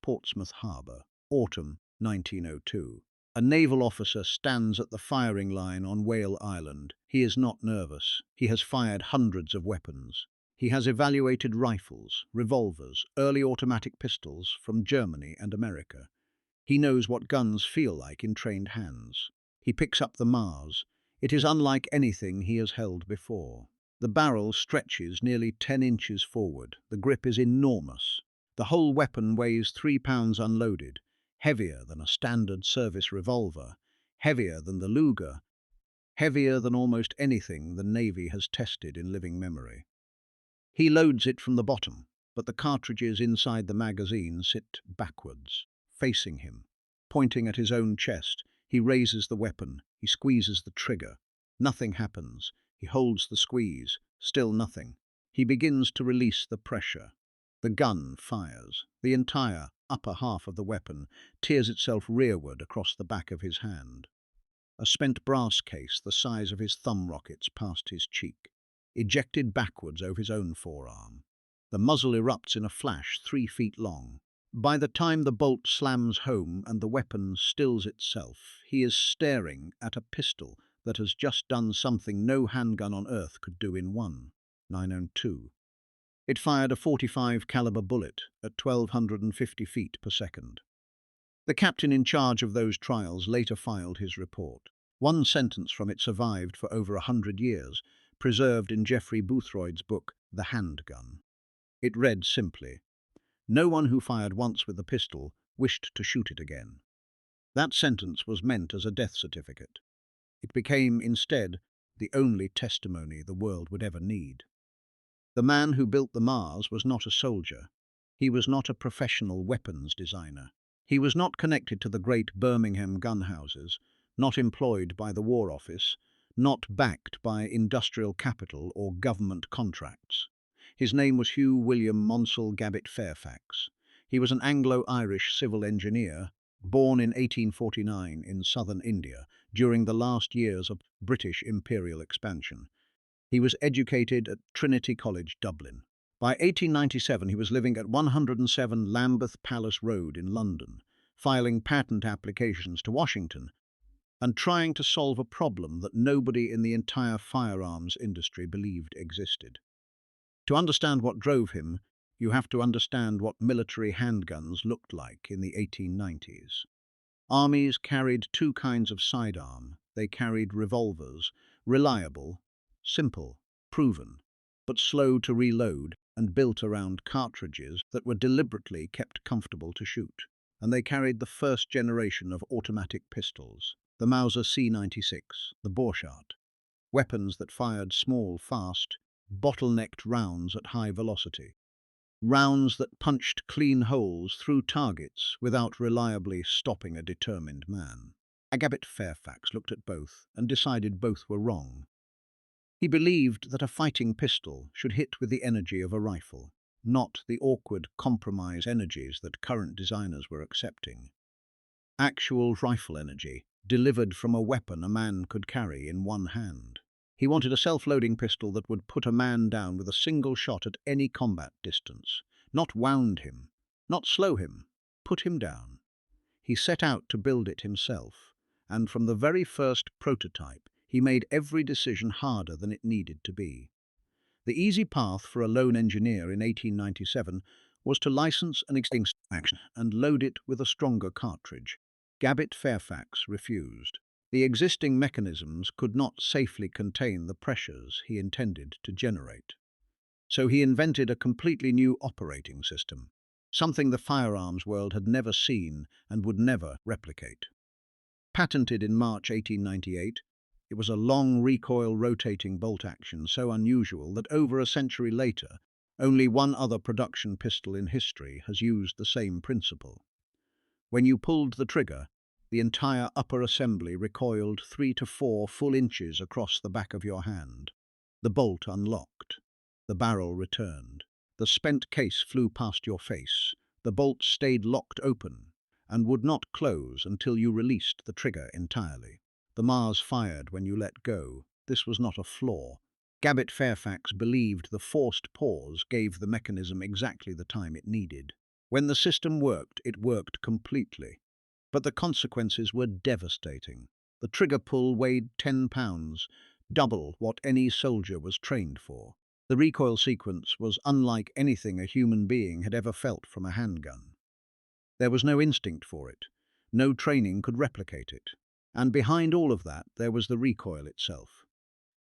Portsmouth Harbour, autumn 1902. A naval officer stands at the firing line on Whale Island. He is not nervous. He has fired hundreds of weapons. He has evaluated rifles, revolvers, early automatic pistols from Germany and America. He knows what guns feel like in trained hands. He picks up the Mars. It is unlike anything he has held before. The barrel stretches nearly 10 inches forward. The grip is enormous. The whole weapon weighs 3 pounds unloaded, heavier than a standard service revolver, heavier than the Luger, heavier than almost anything the Navy has tested in living memory. He loads it from the bottom, but the cartridges inside the magazine sit backwards, facing him. Pointing at his own chest, he raises the weapon. He squeezes the trigger. Nothing happens. He holds the squeeze. Still nothing. He begins to release the pressure. The gun fires. The entire upper half of the weapon tears itself rearward across the back of his hand. A spent brass case the size of his thumb rockets past his cheek, ejected backwards over his own forearm. The muzzle erupts in a flash 3 feet long. By the time the bolt slams home and the weapon stills itself, he is staring at a pistol that has just done something no handgun on earth could do in 1902. It fired a .45 caliber bullet at 1,250 feet per second. The captain in charge of those trials later filed his report. One sentence from it survived for over 100 years, preserved in Geoffrey Boothroyd's book, The Handgun. It read simply, "No one who fired once with the pistol wished to shoot it again." That sentence was meant as a death certificate. It became, instead, the only testimony the world would ever need. The man who built the Mars was not a soldier. He was not a professional weapons designer. He was not connected to the great Birmingham gun houses, not employed by the War Office, not backed by industrial capital or government contracts. His name was Hugh William Monsell Gabbett Fairfax. He was an Anglo-Irish civil engineer, born in 1849 in southern India, during the last years of British imperial expansion. He was educated at Trinity College, Dublin. By 1897 he was living at 107 Lambeth Palace Road in London, filing patent applications to Washington, and trying to solve a problem that nobody in the entire firearms industry believed existed. To understand what drove him, you have to understand what military handguns looked like in the 1890s. Armies carried 2 kinds of sidearm. They carried revolvers, reliable, simple, proven, but slow to reload and built around cartridges that were deliberately kept comfortable to shoot. And they carried the first generation of automatic pistols, the Mauser C96, the Borchardt, weapons that fired small, fast, bottlenecked rounds at high velocity. Rounds that punched clean holes through targets without reliably stopping a determined man. Gabbett Fairfax looked at both and decided both were wrong. He believed that a fighting pistol should hit with the energy of a rifle, not the awkward compromise energies that current designers were accepting. Actual rifle energy, delivered from a weapon a man could carry in one hand. He wanted a self-loading pistol that would put a man down with a single shot at any combat distance, not wound him, not slow him, put him down. He set out to build it himself, and from the very first prototype, he made every decision harder than it needed to be. The easy path for a lone engineer in 1897 was to license an extinct action and load it with a stronger cartridge. Gabbett Fairfax refused. The existing mechanisms could not safely contain the pressures he intended to generate. So he invented a completely new operating system, something the firearms world had never seen and would never replicate. Patented in March 1898, it was a long recoil rotating bolt action so unusual that over a century later, only one other production pistol in history has used the same principle. When you pulled the trigger, the entire upper assembly recoiled 3 to 4 full inches across the back of your hand. The bolt unlocked. The barrel returned. The spent case flew past your face. The bolt stayed locked open and would not close until you released the trigger entirely. The Mars fired when you let go. This was not a flaw. Gabbett Fairfax believed the forced pause gave the mechanism exactly the time it needed. When the system worked, it worked completely. But the consequences were devastating. The trigger pull weighed 10 pounds, double what any soldier was trained for. The recoil sequence was unlike anything a human being had ever felt from a handgun. There was no instinct for it. No training could replicate it. And behind all of that, there was the recoil itself.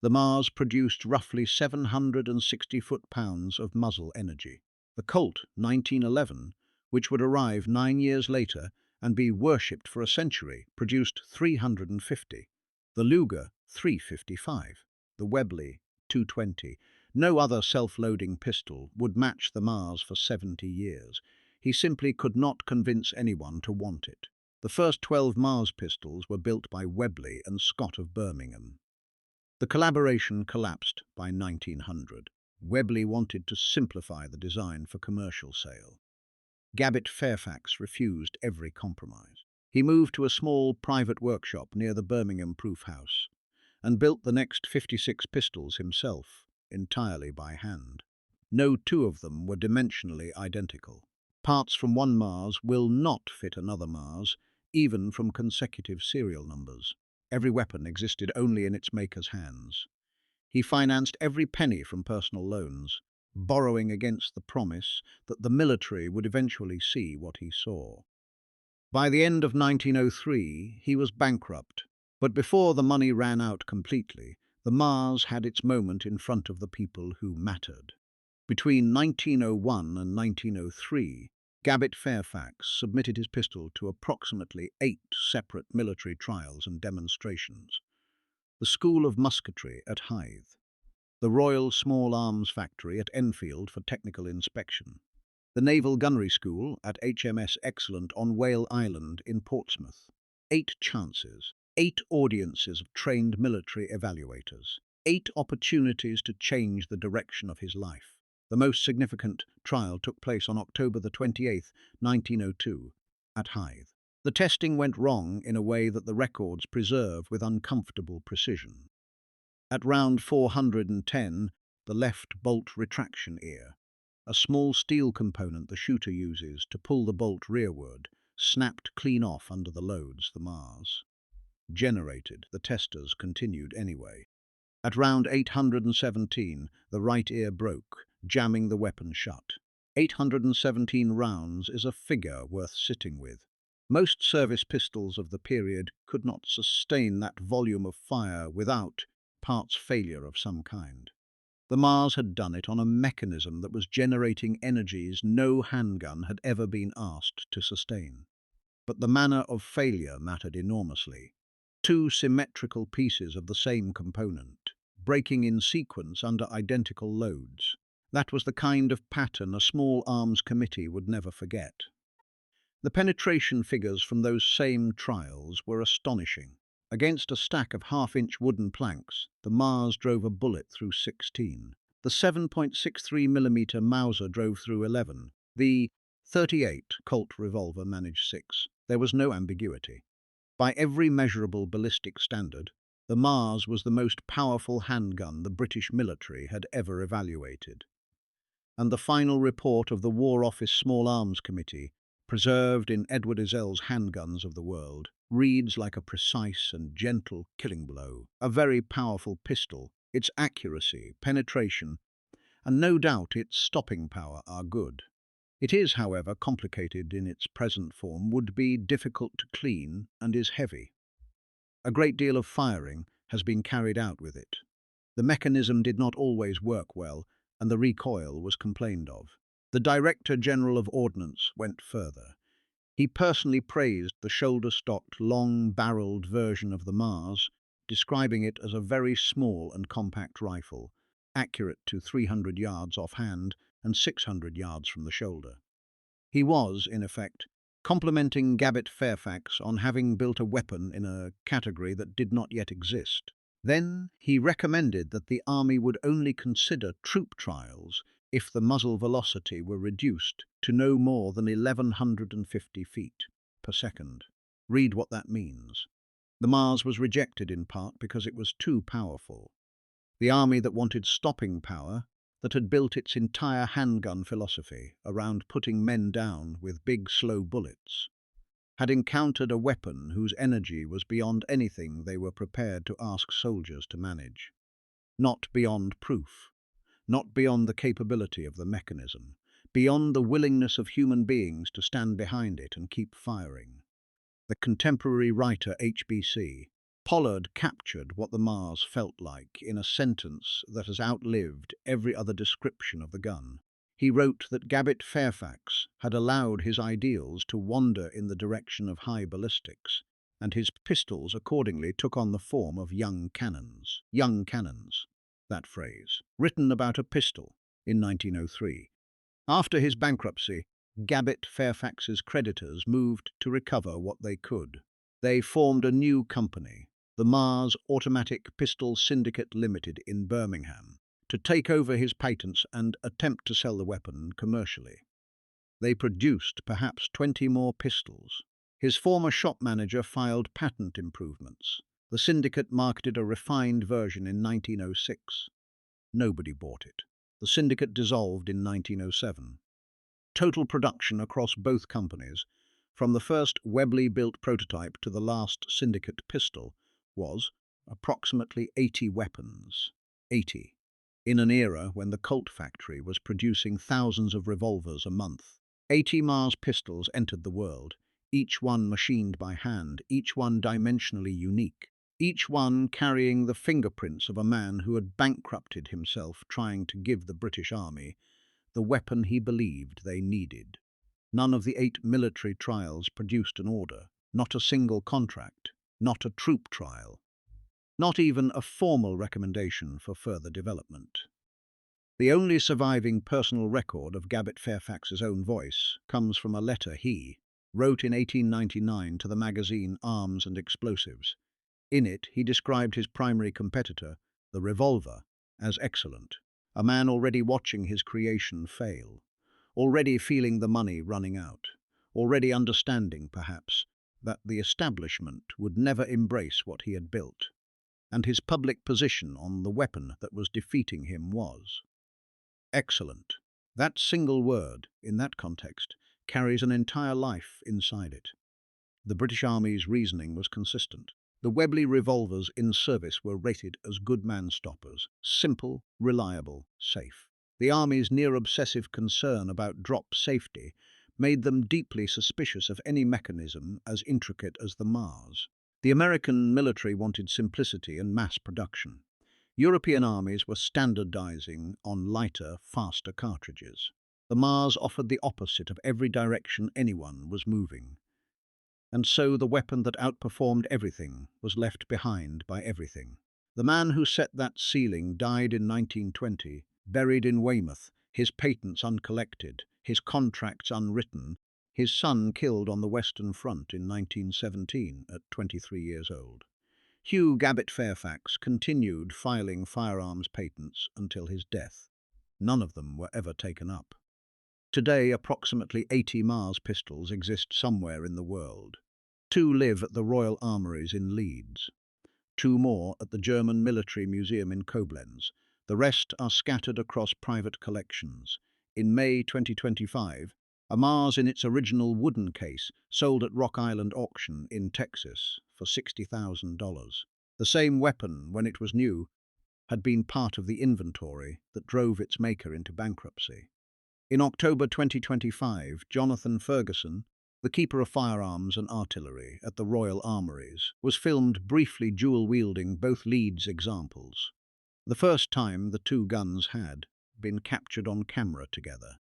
The Mars produced roughly 760 foot-pounds of muzzle energy. The Colt 1911, which would arrive 9 years later and be worshipped for a century, produced 350. The Luger 355. The Webley 220. No other self-loading pistol would match the Mars for 70 years. He simply could not convince anyone to want it. The first 12 Mars pistols were built by Webley and Scott of Birmingham. The collaboration collapsed by 1900. Webley wanted to simplify the design for commercial sale. Gabbett Fairfax refused every compromise. He moved to a small private workshop near the Birmingham Proof House and built the next 56 pistols himself, entirely by hand. No two of them were dimensionally identical. Parts from one Mars will not fit another Mars, even from consecutive serial numbers. Every weapon existed only in its maker's hands. He financed every penny from personal loans, borrowing against the promise that the military would eventually see what he saw. By the end of 1903, he was bankrupt, but before the money ran out completely, the Mars had its moment in front of the people who mattered. Between 1901 and 1903, Gabbett Fairfax submitted his pistol to approximately 8 separate military trials and demonstrations. The School of Musketry at Hythe, the Royal Small Arms Factory at Enfield for technical inspection, the Naval Gunnery School at HMS Excellent on Whale Island in Portsmouth. 8 chances, 8 audiences of trained military evaluators, 8 opportunities to change the direction of his life. The most significant trial took place on October the 28th, 1902, at Hythe. The testing went wrong in a way that the records preserve with uncomfortable precision. At round 410, the left bolt retraction ear, a small steel component the shooter uses to pull the bolt rearward, snapped clean off under the loads the Mars generated. The testers continued anyway. At round 817, the right ear broke, jamming the weapon shut. 817 rounds is a figure worth sitting with. Most service pistols of the period could not sustain that volume of fire without parts failure of some kind. The Mars had done it on a mechanism that was generating energies no handgun had ever been asked to sustain. But the manner of failure mattered enormously. 2 symmetrical pieces of the same component, breaking in sequence under identical loads. That was the kind of pattern a small arms committee would never forget. The penetration figures from those same trials were astonishing. Against a stack of half-inch wooden planks, the Mars drove a bullet through 16. The 7.63mm Mauser drove through 11. The .38 Colt revolver managed 6. There was no ambiguity. By every measurable ballistic standard, the Mars was the most powerful handgun the British military had ever evaluated. And the final report of the War Office Small Arms Committee, preserved in Edward Ezel's Handguns of the World, reads like a precise and gentle killing blow. A very powerful pistol, its accuracy, penetration, and no doubt its stopping power are good. It is, however, complicated in its present form, would be difficult to clean, and is heavy. A great deal of firing has been carried out with it. The mechanism did not always work well, and the recoil was complained of. The Director General of Ordnance went further. He personally praised the shoulder-stocked, long-barreled version of the Mars, describing it as a very small and compact rifle, accurate to 300 yards offhand and 600 yards from the shoulder. He was, in effect, complimenting Gabbett Fairfax on having built a weapon in a category that did not yet exist. Then he recommended that the Army would only consider troop trials if the muzzle velocity were reduced to no more than 1,150 feet per second. Read what that means. The Mars was rejected in part because it was too powerful. The Army that wanted stopping power, that had built its entire handgun philosophy around putting men down with big, slow bullets, had encountered a weapon whose energy was beyond anything they were prepared to ask soldiers to manage. Not beyond proof, not beyond the capability of the mechanism, beyond the willingness of human beings to stand behind it and keep firing. The contemporary writer HBC Pollard captured what the Mars felt like in a sentence that has outlived every other description of the gun. He wrote that Gabbett Fairfax had allowed his ideals to wander in the direction of high ballistics, and his pistols accordingly took on the form of young cannons. Young cannons, that phrase, written about a pistol in 1903. After his bankruptcy, Gabbett Fairfax's creditors moved to recover what they could. They formed a new company, the Mars Automatic Pistol Syndicate Limited in Birmingham, to take over his patents and attempt to sell the weapon commercially. They produced perhaps 20 more pistols. His former shop manager filed patent improvements. The syndicate marketed a refined version in 1906. Nobody bought it. The syndicate dissolved in 1907. Total production across both companies, from the first Webley-built prototype to the last syndicate pistol, was approximately 80 weapons. 80. In an era when the Colt factory was producing thousands of revolvers a month. 80 Mars pistols entered the world, each one machined by hand, each one dimensionally unique, each one carrying the fingerprints of a man who had bankrupted himself trying to give the British Army the weapon he believed they needed. None of the 8 military trials produced an order, not a single contract, not a troop trial, not even a formal recommendation for further development. The only surviving personal record of Gabbett Fairfax's own voice comes from a letter he wrote in 1899 to the magazine Arms and Explosives. In it, he described his primary competitor, the revolver, as excellent, a man already watching his creation fail, already feeling the money running out, already understanding, perhaps, that the establishment would never embrace what he had built, and his public position on the weapon that was defeating him was excellent. That single word, in that context, carries an entire life inside it. The British Army's reasoning was consistent. The Webley revolvers in service were rated as good man-stoppers, simple, reliable, safe. The Army's near-obsessive concern about drop safety made them deeply suspicious of any mechanism as intricate as the Mars. The American military wanted simplicity and mass production. European armies were standardizing on lighter, faster cartridges. The Mars offered the opposite of every direction anyone was moving. And so the weapon that outperformed everything was left behind by everything. The man who set that ceiling died in 1920, buried in Weymouth, his patents uncollected, his contracts unwritten, his son killed on the Western Front in 1917 at 23 years old. Hugh Gabbett Fairfax continued filing firearms patents until his death. None of them were ever taken up. Today, approximately 80 Mars pistols exist somewhere in the world. 2 live at the Royal Armouries in Leeds. 2 more at the German Military Museum in Koblenz. The rest are scattered across private collections. In May 2025, a Mars in its original wooden case sold at Rock Island Auction in Texas for $60,000. The same weapon, when it was new, had been part of the inventory that drove its maker into bankruptcy. In October 2025, Jonathan Ferguson, the keeper of firearms and artillery at the Royal Armouries, was filmed briefly dual-wielding both Leeds examples. The first time the 2 guns had been captured on camera together.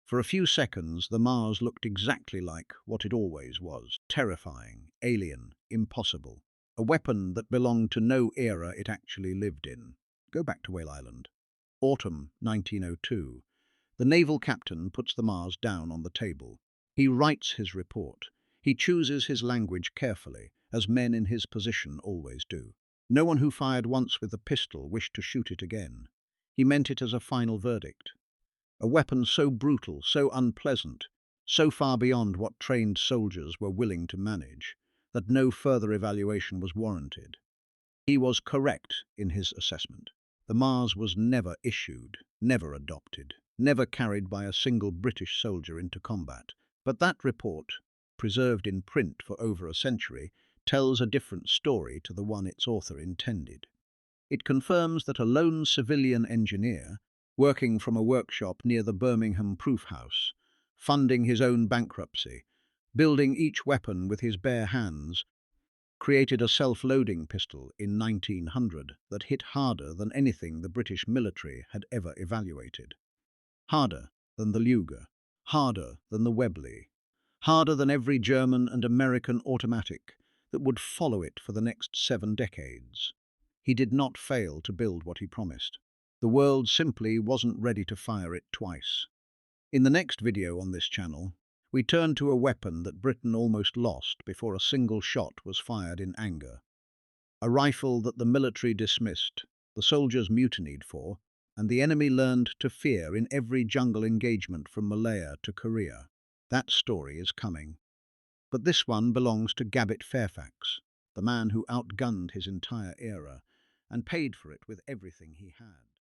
For a few seconds, the Mars looked exactly like what it always was: terrifying, alien, impossible. A weapon that belonged to no era it actually lived in. Go back to Whale Island. Autumn 1902. The naval captain puts the Mars down on the table. He writes his report. He chooses his language carefully, as men in his position always do. No one who fired once with a pistol wished to shoot it again. He meant it as a final verdict. A weapon so brutal, so unpleasant, so far beyond what trained soldiers were willing to manage, that no further evaluation was warranted. He was correct in his assessment. The Mars was never issued, never adopted, never carried by a single British soldier into combat. But that report, preserved in print for over a century, tells a different story to the one its author intended. It confirms that a lone civilian engineer, working from a workshop near the Birmingham proof house, funding his own bankruptcy, building each weapon with his bare hands, created a self-loading pistol in 1900 that hit harder than anything the British military had ever evaluated. Harder than the Luger, harder than the Webley, harder than every German and American automatic that would follow it for the next 7 decades. He did not fail to build what he promised. The world simply wasn't ready to fire it twice. In the next video on this channel, we turn to a weapon that Britain almost lost before a single shot was fired in anger. A rifle that the military dismissed, the soldiers mutinied for, and the enemy learned to fear in every jungle engagement from Malaya to Korea. That story is coming. But this one belongs to Gabbett Fairfax, the man who outgunned his entire era and paid for it with everything he had.